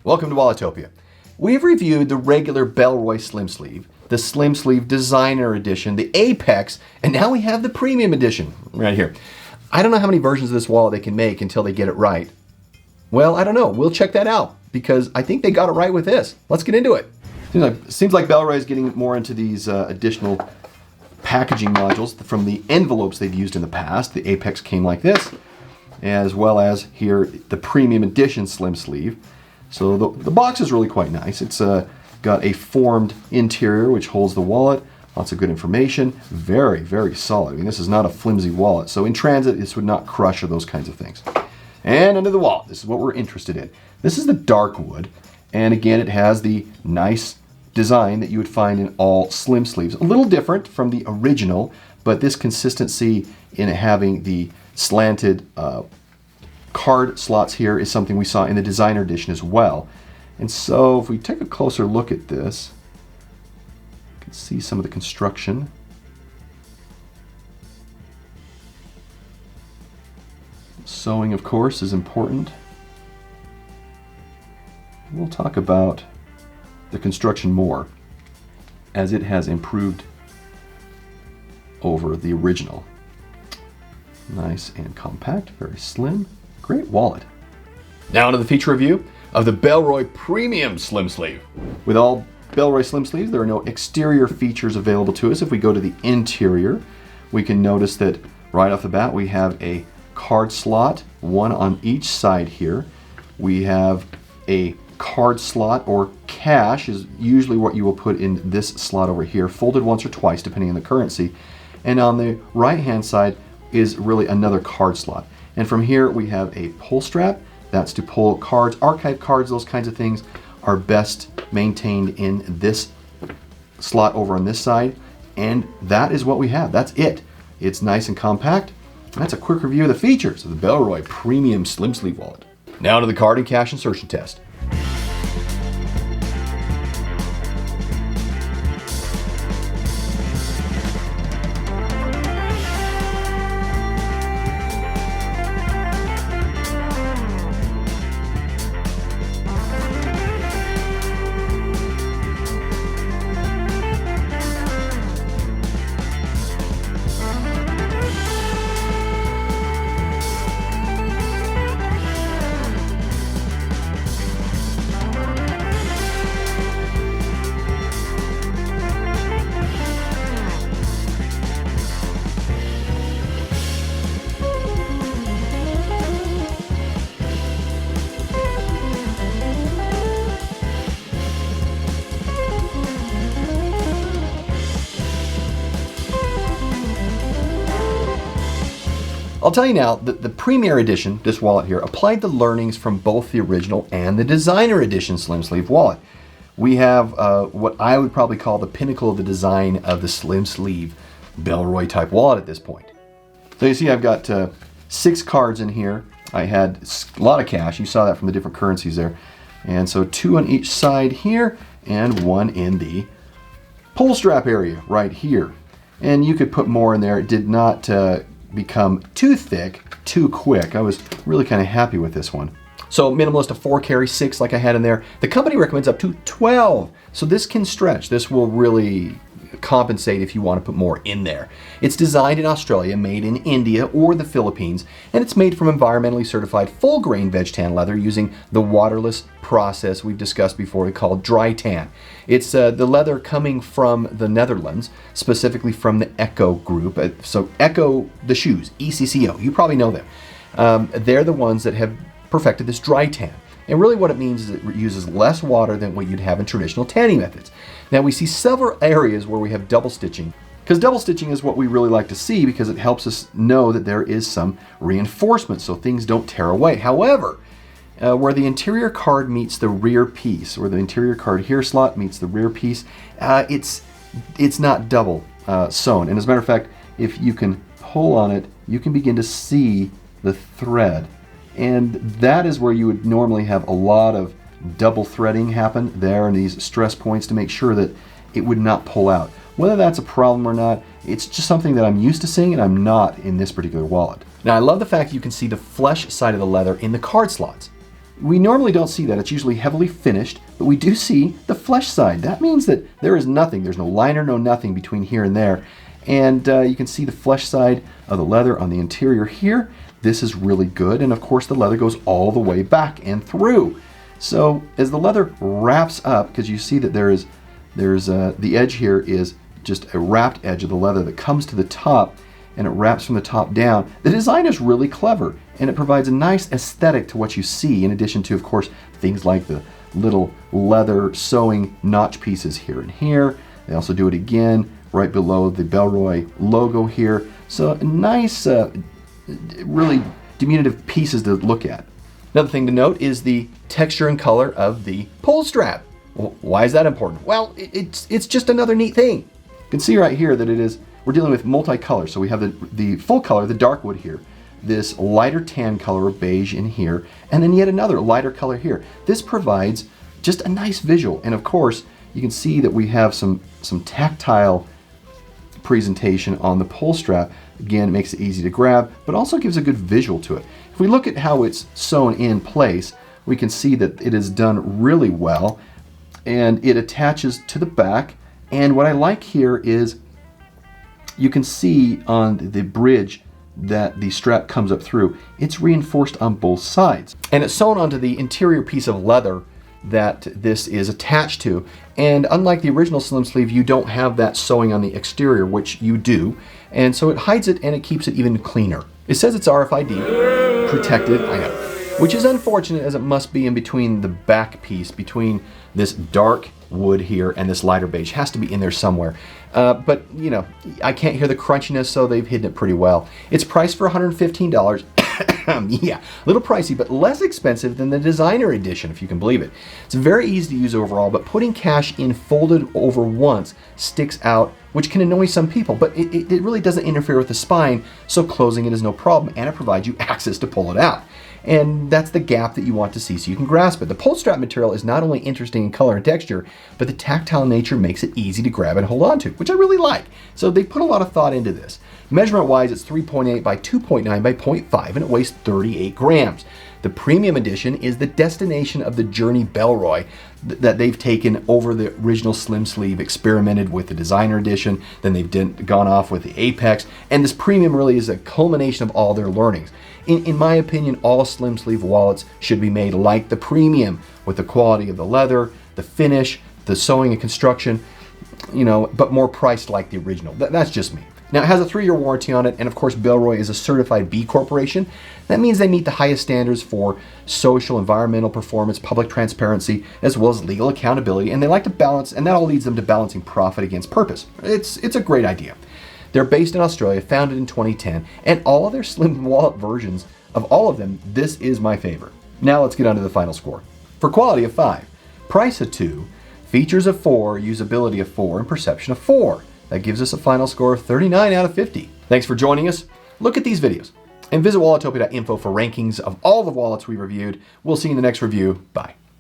Welcome to Walletopia. We've reviewed the regular Bellroy Slim Sleeve, the Slim Sleeve Designer Edition, the Apex, and now we have the Premium Edition right here. I don't know how many versions of this wallet they can make until they get it right. Well, I don't know. We'll check that out because I think they got it right with this. Let's get into it. Seems like Bellroy is getting more into these additional packaging modules from the envelopes they've used in the past. The Apex came like this, as well as here the Premium Edition Slim Sleeve. So the box is really quite nice. It's got a formed interior which holds the wallet. Lots of good information. Very, very solid. I mean, this is not a flimsy wallet. So in transit, this would not crush or those kinds of things. And under the wallet, this is what we're interested in. This is the dark wood. And again, it has the nice design that you would find in all slim sleeves. A little different from the original, but this consistency in having the slanted card slots here is something we saw in the Designer Edition as well. And so if we take a closer look at this, you can see some of the construction. Sewing, of course, is important. We'll talk about the construction more as it has improved over the original. Nice and compact, very slim. Great wallet. Now to the feature review of the Bellroy Premium Slim Sleeve. With all Bellroy Slim Sleeves, there are no exterior features available to us. If we go to the interior, we can notice that right off the bat we have a card slot, one on each side here. We have a card slot, or cash is usually what you will put in this slot over here, folded once or twice depending on the currency. And on the right hand side is really another card slot. And from here we have a pull strap. That's to pull cards, archive cards, those kinds of things are best maintained in this slot over on this side. And that is what we have. That's it. It's nice and compact. That's a quick review of the features of the Bellroy Premium Slim Sleeve wallet. Now to the card and cash insertion test. I'll tell you now that the Premier Edition, this wallet here, applied the learnings from both the original and the Designer Edition Slim Sleeve wallet. We have what I would probably call the pinnacle of the design of the Slim Sleeve Bellroy type wallet at this point. So you see I've got 6 cards in here. I had a lot of cash. You saw that from the different currencies there. And so 2 on each side here and 1 in the pull strap area right here. And you could put more in there. It did not become too thick, too quick. I was really kind of happy with this one. So minimalist of 4 carry, 6 like I had in there. The company recommends up to 12. So this can stretch. This will really compensate if you want to put more in there. It's designed in Australia, made in India or the Philippines, and it's made from environmentally certified full grain veg tan leather using the waterless process we've discussed before called dry tan. It's the leather coming from the Netherlands, specifically from the Echo group. So Echo, the shoes, ECCO, you probably know them. They're the ones that have perfected this dry tan. And really what it means is it uses less water than what you'd have in traditional tanning methods. Now we see several areas where we have double stitching, because double stitching is what we really like to see because it helps us know that there is some reinforcement so things don't tear away. However, where the interior card meets the rear piece, or the interior card here slot meets the rear piece, it's not double sewn. And as a matter of fact, if you can pull on it, you can begin to see the thread. And that is where you would normally have a lot of double threading happen there in these stress points to make sure that it would not pull out. Whether that's a problem or not, it's just something that I'm used to seeing and I'm not in this particular wallet. Now I love the fact you can see the flesh side of the leather in the card slots. We normally don't see that. It's usually heavily finished, but we do see the flesh side. That means that there is nothing. There's no liner, no nothing between here and there. And you can see the flesh side of the leather on the interior here. This is really good. And of course, the leather goes all the way back and through. So as the leather wraps up, because you see that there's the edge here is just a wrapped edge of the leather that comes to the top, and it wraps from the top down. The design is really clever, and it provides a nice aesthetic to what you see, in addition to, of course, things like the little leather sewing notch pieces here and here. They also do it again right below the Bellroy logo here. So nice, really diminutive pieces to look at. Another thing to note is the texture and color of the pull strap. Well, why is that important? Well, it's just another neat thing. You can see right here that we're dealing with multicolor. So we have the full color, the dark wood here, this lighter tan color or beige in here, and then yet another lighter color here. This provides just a nice visual. And of course, you can see that we have some tactile presentation on the pull strap. Again, it makes it easy to grab, but also gives a good visual to it. If we look at how it's sewn in place, we can see that it is done really well, and it attaches to the back. And what I like here is you can see on the bridge that the strap comes up through. It's reinforced on both sides, and it's sewn onto the interior piece of leather that this is attached to. And unlike the original slim sleeve, you don't have that sewing on the exterior, which you do, and so it hides it and it keeps it even cleaner. It says it's RFID protected, I know, which is unfortunate, as it must be in between the back piece, between this dark wood here and this lighter beige. It has to be in there somewhere. But you know, I can't hear the crunchiness, so they've hidden it pretty well. It's priced for $115. Yeah, a little pricey, but less expensive than the designer edition, if you can believe it. It's very easy to use overall, but putting cash in folded over once sticks out, which can annoy some people, but it really doesn't interfere with the spine, so closing it is no problem, and it provides you access to pull it out. And that's the gap that you want to see so you can grasp it. The pull strap material is not only interesting in color and texture, but the tactile nature makes it easy to grab and hold on to, which I really like. So they put a lot of thought into this. Measurement wise, it's 3.8 by 2.9 by 0.5, and it weighs 38 grams. The premium edition is the destination of the Journey Bellroy that they've taken over the original slim sleeve, experimented with the designer edition, then they've gone off with the Apex, and this premium really is a culmination of all their learnings. In my opinion, all slim sleeve wallets should be made like the premium, with the quality of the leather, the finish, the sewing and construction, you know, but more priced like the original. That's just me. Now, it has a 3-year warranty on it, and of course, Bellroy is a certified B Corporation. That means they meet the highest standards for social, environmental performance, public transparency, as well as legal accountability, and they like to balance, and that all leads them to balancing profit against purpose. It's a great idea. They're based in Australia, founded in 2010, and all of their slim wallet versions, of all of them, this is my favorite. Now let's get on to the final score. For quality of 5, price of 2, features of 4, usability of 4, and perception of 4. That gives us a final score of 39 out of 50. Thanks for joining us. Look at these videos and visit walletopia.info for rankings of all the wallets we reviewed. We'll see you in the next review. Bye.